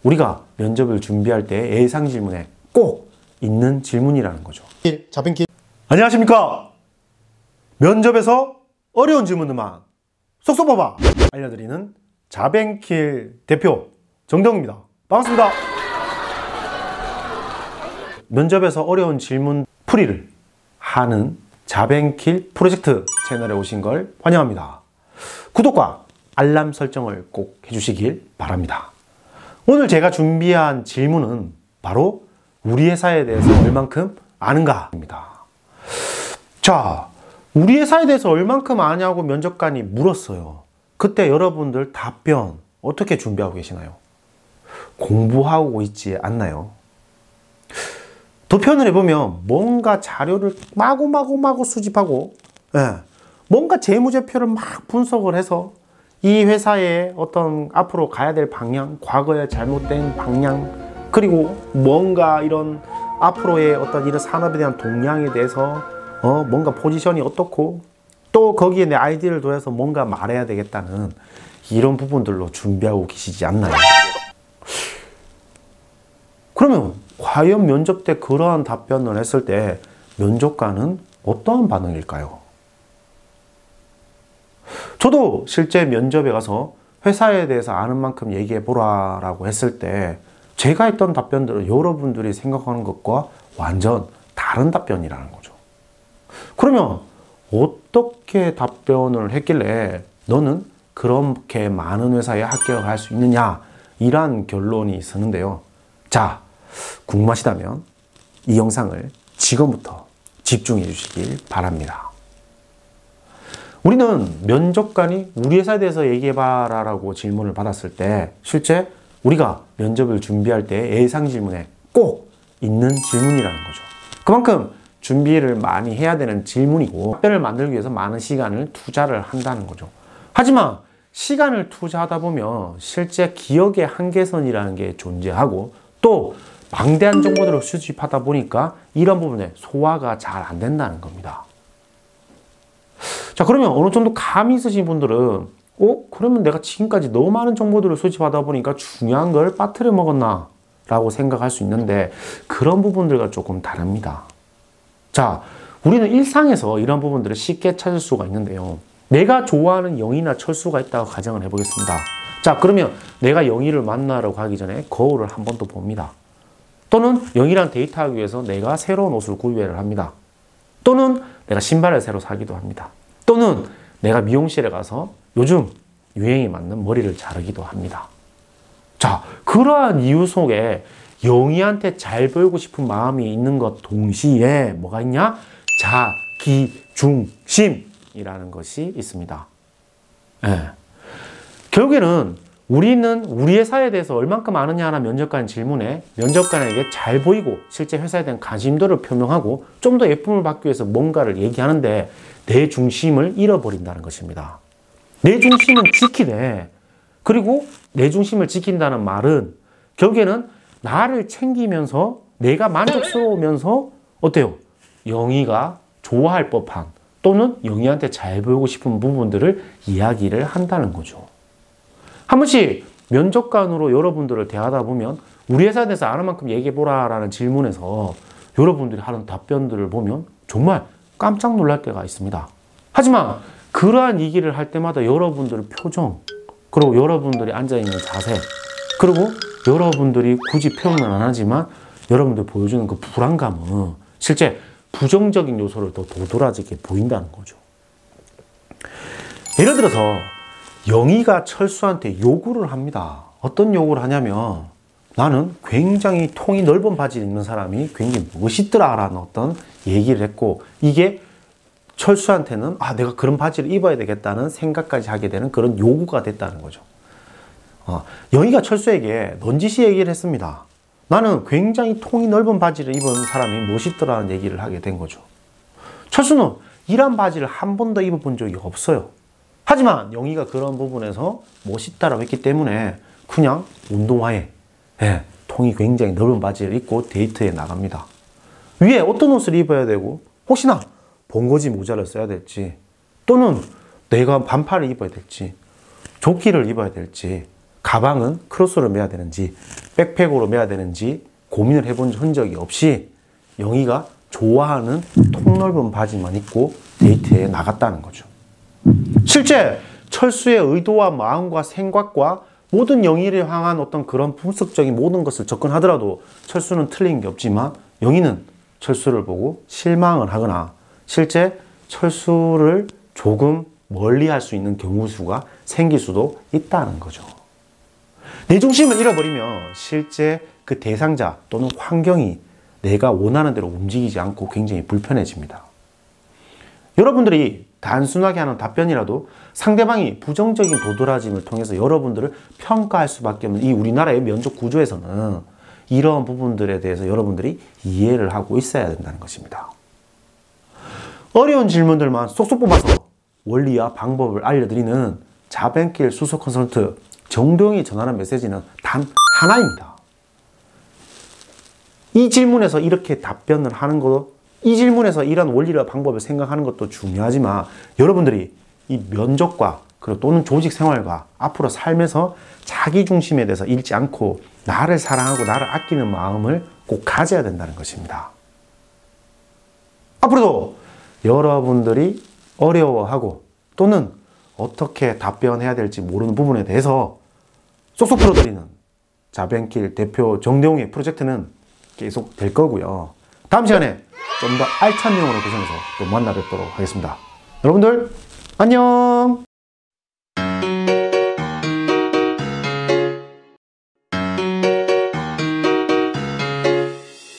우리가 면접을 준비할 때 예상 질문에 꼭 있는 질문이라는 거죠. 자변길. 안녕하십니까? 면접에서 어려운 질문들만 쏙쏙 뽑아 알려드리는 자뱅킬 대표 정대웅입니다. 반갑습니다. 면접에서 어려운 질문 풀이를 하는 자뱅킬 프로젝트 채널에 오신 걸 환영합니다. 구독과 알람 설정을 꼭 해주시길 바랍니다. 오늘 제가 준비한 질문은 바로 우리 회사에 대해서 얼만큼 아는가입니다. 자, 우리 회사에 대해서 얼만큼 아냐고 면접관이 물었어요. 그때 여러분들 답변 어떻게 준비하고 계시나요? 공부하고 있지 않나요? 더 표현을 해보면 뭔가 자료를 마구 수집하고 뭔가 재무제표를 막 분석을 해서 이 회사의 어떤 앞으로 가야 될 방향, 과거의 잘못된 방향, 그리고 뭔가 이런 앞으로의 어떤 이런 산업에 대한 동향에 대해서 뭔가 포지션이 어떻고 또 거기에 내 아이디어를 더해서 뭔가 말해야 되겠다는 이런 부분들로 준비하고 계시지 않나요? 그러면 과연 면접 때 그러한 답변을 했을 때 면접관은 어떠한 반응일까요? 저도 실제 면접에 가서 회사에 대해서 아는 만큼 얘기해 보라 라고 했을 때 제가 했던 답변들은 여러분들이 생각하는 것과 완전 다른 답변이라는 거죠. 그러면 어떻게 답변을 했길래 너는 그렇게 많은 회사에 합격을 할 수 있느냐, 이란 결론이 있었는데요. 자, 궁금하시다면 이 영상을 지금부터 집중해 주시길 바랍니다. 우리는 면접관이 우리 회사에 대해서 얘기해봐라 라고 질문을 받았을 때 실제 우리가 면접을 준비할 때 예상 질문에 꼭 있는 질문이라는 거죠. 그만큼 준비를 많이 해야 되는 질문이고 답변을 만들기 위해서 많은 시간을 투자를 한다는 거죠. 하지만 시간을 투자하다 보면 실제 기억의 한계선이라는 게 존재하고 또 방대한 정보들을 수집하다 보니까 이런 부분에 소화가 잘 안 된다는 겁니다. 자, 그러면 어느 정도 감이 있으신 분들은 그러면 내가 지금까지 너무 많은 정보들을 수집하다 보니까 중요한 걸 빠뜨려 먹었나? 라고 생각할 수 있는데 그런 부분들과 조금 다릅니다. 자, 우리는 일상에서 이런 부분들을 쉽게 찾을 수가 있는데요. 내가 좋아하는 영희나 철수가 있다고 가정을 해보겠습니다. 자, 그러면 내가 영희를 만나러 가기 전에 거울을 한 번 더 봅니다. 또는 영희랑 데이트하기 위해서 내가 새로운 옷을 구매를 합니다. 또는 내가 신발을 새로 사기도 합니다. 또는 내가 미용실에 가서 요즘 유행에 맞는 머리를 자르기도 합니다. 자, 그러한 이유 속에 영희한테 잘 보이고 싶은 마음이 있는 것 동시에 뭐가 있냐? 자기중심이라는 것이 있습니다. 결국에는 우리는 우리 회사에 대해서 얼만큼 아느냐 하는 면접관 질문에 면접관에게 잘 보이고 실제 회사에 대한 관심도를 표명하고 좀 더 예쁨을 받기 위해서 뭔가를 얘기하는데 내 중심을 잃어버린다는 것입니다. 내 중심은 지키되, 그리고 내 중심을 지킨다는 말은 결국에는 나를 챙기면서 내가 만족스러우면서 어때요? 영희가 좋아할 법한 또는 영희한테 잘 보이고 싶은 부분들을 이야기를 한다는 거죠. 한 번씩 면접관으로 여러분들을 대하다 보면 우리 회사에 대해서 아는 만큼 얘기해보라 라는 질문에서 여러분들이 하는 답변들을 보면 정말 깜짝 놀랄 때가 있습니다. 하지만 그러한 얘기를 할 때마다 여러분들의 표정, 그리고 여러분들이 앉아있는 자세, 그리고 여러분들이 굳이 표현은 안 하지만 여러분들이 보여주는 그 불안감은 실제 부정적인 요소를 더 도드라지게 보인다는 거죠. 예를 들어서 영희가 철수한테 요구를 합니다. 어떤 요구를 하냐면 나는 굉장히 통이 넓은 바지를 입는 사람이 굉장히 멋있더라 라는 어떤 얘기를 했고 이게 철수한테는 내가 그런 바지를 입어야 되겠다는 생각까지 하게 되는 그런 요구가 됐다는 거죠. 영희가 철수에게 넌지시 얘기를 했습니다. 나는 굉장히 통이 넓은 바지를 입은 사람이 멋있더라는 얘기를 하게 된 거죠. 철수는 이런 바지를 한 번도 입어본 적이 없어요. 하지만 영희가 그런 부분에서 멋있다라고 했기 때문에 그냥 운동화에 통이 굉장히 넓은 바지를 입고 데이트에 나갑니다. 위에 어떤 옷을 입어야 되고 혹시나 본거지 모자를 써야 될지 또는 내가 반팔을 입어야 될지 조끼를 입어야 될지 가방은 크로스를 매야 되는지 백팩으로 매야 되는지 고민을 해본 흔적이 없이 영희가 좋아하는 통 넓은 바지만 입고 데이트에 나갔다는 거죠. 실제 철수의 의도와 마음과 생각과 모든 영희를 향한 어떤 그런 분석적인 모든 것을 접근하더라도 철수는 틀린 게 없지만 영희는 철수를 보고 실망을 하거나 실제 철수를 조금 멀리 할 수 있는 경우 수가 생길 수도 있다는 거죠. 내 중심을 잃어버리면 실제 그 대상자 또는 환경이 내가 원하는 대로 움직이지 않고 굉장히 불편해집니다. 여러분들이 단순하게 하는 답변이라도 상대방이 부정적인 도드라짐을 통해서 여러분들을 평가할 수밖에 없는 이 우리나라의 면접 구조에서는 이런 부분들에 대해서 여러분들이 이해를 하고 있어야 된다는 것입니다. 어려운 질문들만 쏙쏙 뽑아서 원리와 방법을 알려드리는 자벤길 수석 컨설턴트 정도영이 전하는 메시지는 단 하나입니다. 이 질문에서 이렇게 답변을 하는 것도, 이 질문에서 이런 원리와 방법을 생각하는 것도 중요하지만 여러분들이 이 면접과 그리고 또는 조직 생활과 앞으로 살면서 자기 중심에 대해서 잃지 않고 나를 사랑하고 나를 아끼는 마음을 꼭 가져야 된다는 것입니다. 앞으로도 여러분들이 어려워하고 또는 어떻게 답변해야 될지 모르는 부분에 대해서 쏙쏙 풀어드리는 자벤길 대표 정대웅의 프로젝트는 계속 될 거고요. 다음 시간에 좀 더 알찬 내용으로 구성해서 또 만나 뵙도록 하겠습니다. 여러분들 안녕!